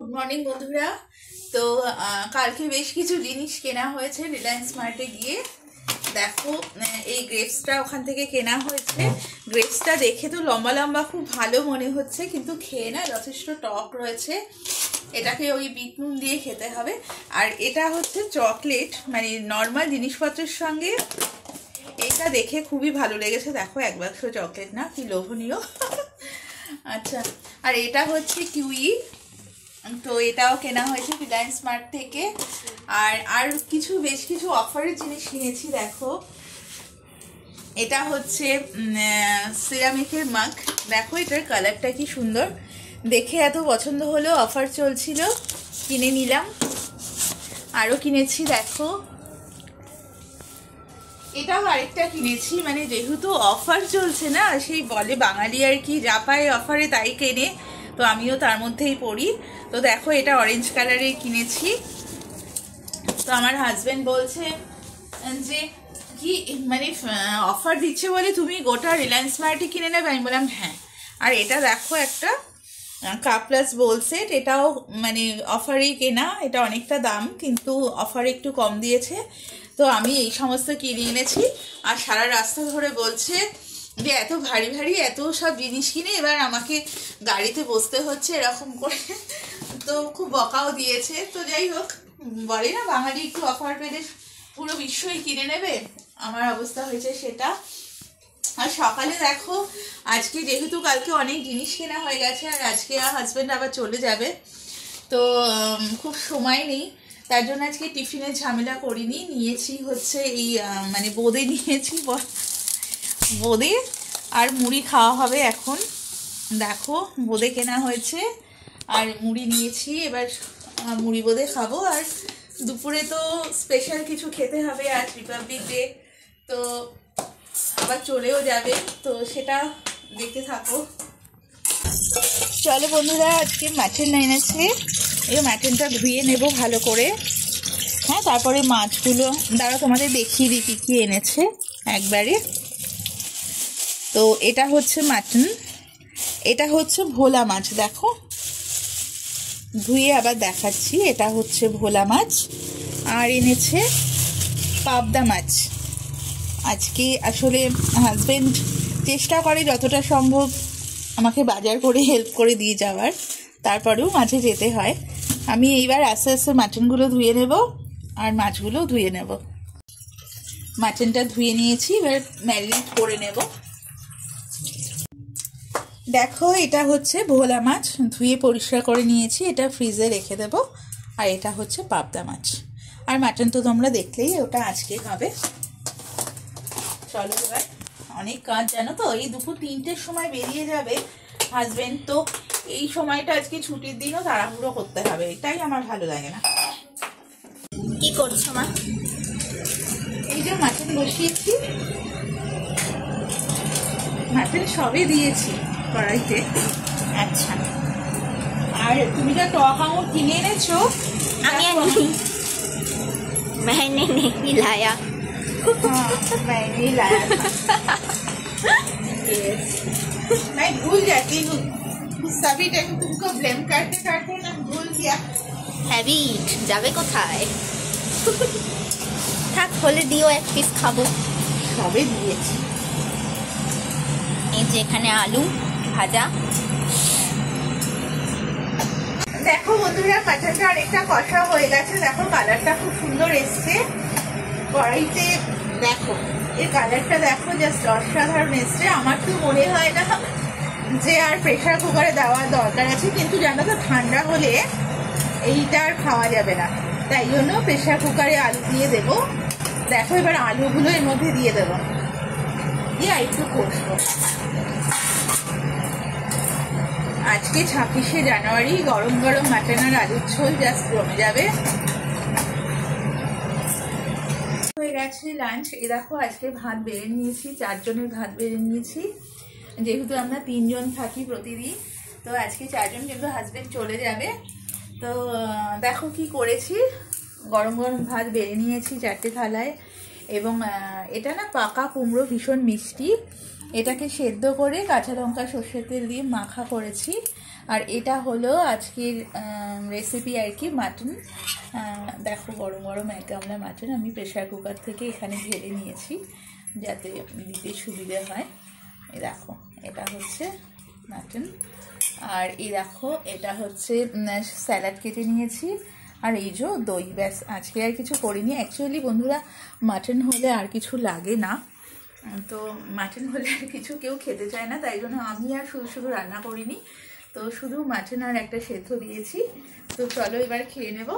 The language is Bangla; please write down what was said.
গুড মর্নিং বন্ধুরা। তো কালকে বেশ কিছু জিনিস কেনা হয়েছে রিলায়েন্স মার্টে গিয়ে। দেখো এই গ্রেপসটা ওখান থেকে কেনা হয়েছে। গ্রেপসটা দেখে তো লম্বা লম্বা খুব ভালো মনে হচ্ছে, কিন্তু খেয়ে না যথেষ্ট টক রয়েছে। এটাকে ওই বিট নুন দিয়ে খেতে হবে। আর এটা হচ্ছে চকলেট, মানে নর্মাল জিনিসপত্রের সঙ্গে এটা দেখে খুবই ভালো লেগেছে। দেখো এক বাক্স চকলেট, না কি লোভনীয়। আচ্ছা, আর এটা হচ্ছে কিউই, তো এটাও কেনা হয়েছে রিলায়েন্স মার্ট থেকে। আর কিছু বেশ কিছু অফারের জিনিস কিনেছি। দেখো এটা হচ্ছে সিরামিকের মাগ। দেখো এটার কালারটা কি সুন্দর, দেখে এত পছন্দ হলো, অফার চলছিল, কিনে নিলাম। আরও কিনেছি, দেখো এটাও আরেকটা কিনেছি। মানে যেহেতু অফার চলছে না, সেই বলে বাঙালি আর কি, যা পায় অফারে তাই কেনে, তো আমিও তার মধ্যেই পড়ি। তো দেখো এটা অরেঞ্জ কালারের কিনেছি। তো আমার হাজবেন্ড বলছে যে কি মানে অফার দিচ্ছে বলে তুমি গোটা রিলায়েন্স মার্টে কিনে নেবে। আমি বললাম হ্যাঁ। আর এটা দেখো একটা কাপ প্লাস বোল সেট, এটাও মানে অফারেই কেনা। এটা অনেকটা দাম, কিন্তু অফারে একটু কম দিয়েছে, তো আমি এই সমস্ত কিনে এনেছি। আর সারা রাস্তা ধরে বলছে যে এত ভারী ভারী এত সব জিনিস কিনে এবার আমাকে গাড়িতে বসতে হচ্ছে এরকম করে। তো খুব বকাও দিয়েছে। তো যাই হোক, বলে না বাঙালি একটু অফার পেলে পুরো বিশ্বই কিনে নেবে, আমার অবস্থা হয়েছে সেটা। আর সকালে দেখো আজকে যেহেতু কালকে অনেক জিনিস কেনা হয়ে গেছে, আর আজকে হাজব্যান্ড আবার চলে যাবে, তো খুব সময় নেই, তার জন্য আজকে টিফিনের ঝামেলা করিনি। নিয়েছি হচ্ছে এই মানে বোঁদে নিয়েছি, বোঁদে আর মুড়ি খাওয়া হবে এখন। দেখো বোঁদে কেনা হয়েছে আর মুড়ি নিয়েছি, এবার মুড়ি বোঁদে খাবো। আর দুপুরে তো স্পেশাল কিছু খেতে হবে, আজ রিপাবলিক ডে, তো আবার চলেও যাবে, তো সেটা দেখতে থাকো। চলো বন্ধুরা, আজকে মাটন এনেছে, এই মাটনটা ধুয়ে নেব ভালো করে। হ্যাঁ, তারপরে মাছগুলো দ্বারা তোমাদের দেখিয়ে দিই কী এনেছে একবারে। তো এটা হচ্ছে মাটন, এটা হচ্ছে ভোলা মাছ, দেখো ধুয়ে আবার দেখাচ্ছি। এটা হচ্ছে ভোলা মাছ। আর এনেছে পাবদা মাছ। আজকে আসলে হাজবেন্ড চেষ্টা করে যতটা সম্ভব আমাকে বাজার করে হেল্প করে দিয়ে যাওয়ার, তারপরেও মাঝে যেতে হয়। আমি এইবার আস্তে আস্তে মাটনগুলো ধুয়ে নেব আর মাছগুলোও ধুয়ে নেব। মাটনটা ধুয়ে নিয়েছি, এবার ম্যারিনেট করে নেব। দেখো এটা হচ্ছে ভোলা মাছ, ধুয়ে পরিষ্কার করে নিয়েছি, এটা ফ্রিজে রেখে দেব। আর এটা হচ্ছে পাবদা মাছ। আর মাটন তো তোমরা দেখলেই, ওটা আজকে হবে। চলো এবার, অনেক কাজ জানো তো, এই দুপুর 3টের সময় বেরিয়ে যাবে হাজবেন্ড, তো এই সময়টা আজকে ছুটির দিনও তাড়াহুড়ো করতে হবে, এটাই আমার ভালো লাগে না। কি করছো মা? এই যে মাটন বসিয়েছি, মাটন সবে দিয়েছি কড়াইতে। আচ্ছা, আর তুমি যা টক আঙুর কিনে এনেছো, আমি मैंने नहीं लाया। मैंने लाया था। yes. मैं भूल जाती हूँ सभी टाइम, तुमको ब्लेम करते करते मैं भूल गया। হ্যাবিট যাবে কোথায়? থাক, হলে দিও, এক পিস খাবো। সবে দিয়েছি। এই যে এখানে আলু ভাজা। দেখো বন্ধুরা, মাটনটা অনেকটা কষা হয়ে গেছে। দেখো কালারটা খুব সুন্দর এসছে কড়াইতে। দেখো এর কালারটা দেখো, জাস্ট অসাধারণ এসছে। আমার তো মনে হয় না যে আর প্রেশার কুকারে দেওয়ার দরকার আছে, কিন্তু জানো তো ঠান্ডা হলে এইটা আর খাওয়া যাবে না, তাই জন্য প্রেশার কুকারে আলু দিয়ে দেবো। দেখো এবার আলুগুলো এর মধ্যে দিয়ে দেবো, দিয়ে একটু কষবো। আজকে 26শে জানুয়ারি, গরম গরম মাটন আর আলুর ঝোল জাস্ট জমে যাবে। হয়ে গেছে লাঞ্চ। এ দেখো আজকে ভাত বেড়ে নিয়েছি, 4 জনের ভাত বেড়ে নিয়েছি, যেহেতু আমরা 3 জন থাকি প্রতিদিন, তো আজকে 4 জন, কিন্তু হাজবেন্ড চলে যাবে। তো দেখো কি করেছি, গরম গরম ভাত বেড়ে নিয়েছি 4টে থালায়, এবং এটা না পাকা কুমড়ো, ভীষণ মিষ্টি, এটাকে সেদ্ধ করে কাঁচা লঙ্কা সর্ষের তেল দিয়ে মাখা করেছি। আর এটা হলো আজকের রেসিপি আর কি, মাটন। দেখো গরম গরম এক গামলা মাটন আমি প্রেশার কুকার থেকে এখানে ঢেলে নিয়েছি যাতে দিতে সুবিধে হয়। এই দেখো এটা হচ্ছে মাটন, আর এই দেখো এটা হচ্ছে স্যালাড কেটে নিয়েছি, আর এই যে দই। ব্যাস, আজকে আর কিছু করিনি। অ্যাকচুয়ালি বন্ধুরা মাটন হলে আর কিছু লাগে না, তো মাটন হলে আর কিছু কেউ খেতে চায় না, তাই জন্য আমি আর শুধু শুধু রান্না করিনি। তো শুধু মাটন আর একটা সেদ্ধ দিয়েছি। তো চলো এবার খেয়ে নেব।